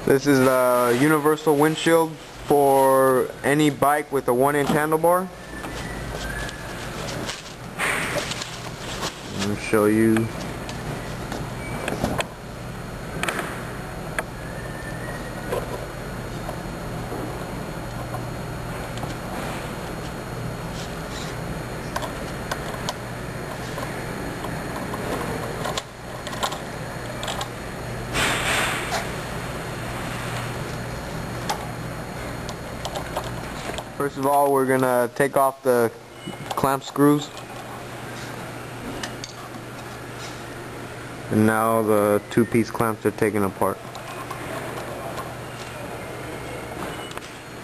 This is the universal windshield for any bike with a 1-inch handlebar. Let me show you. First of all, we're gonna take off the clamp screws. And now the two-piece clamps are taken apart.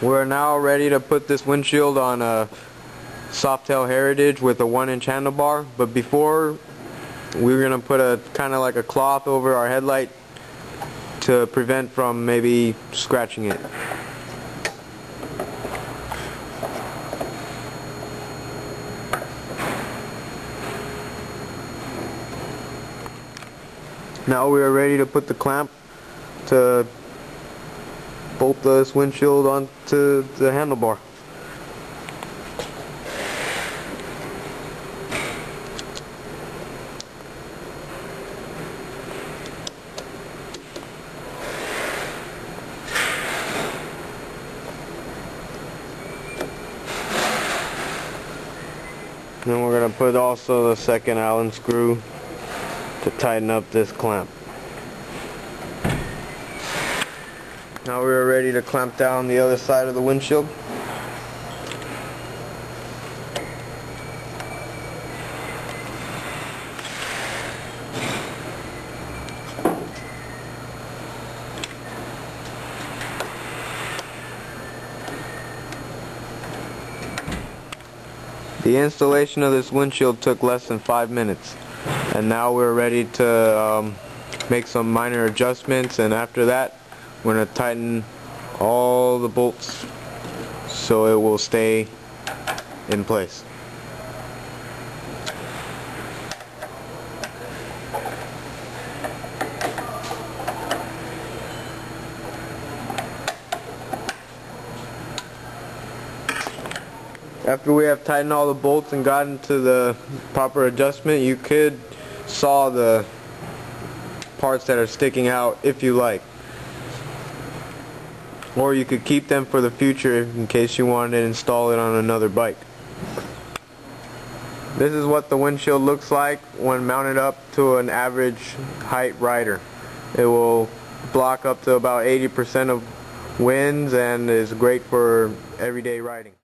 We're now ready to put this windshield on a Softail Heritage with a 1-inch handlebar, but before we're gonna put a kind of like a cloth over our headlight to prevent from maybe scratching it. Now we are ready to put the clamp to bolt this windshield onto the handlebar. Then we're going to put also the second Allen screw to tighten up this clamp. Now we are ready to clamp down the other side of the windshield. The installation of this windshield took less than 5 minutes. And now we're ready to make some minor adjustments, and after that we're going to tighten all the bolts so it will stay in place. After we have tightened all the bolts and gotten to the proper adjustment, you could saw the parts that are sticking out if you like, or you could keep them for the future in case you wanted to install it on another bike. This is what the windshield looks like when mounted up to an average height rider. It will block up to about 80% of winds and is great for everyday riding.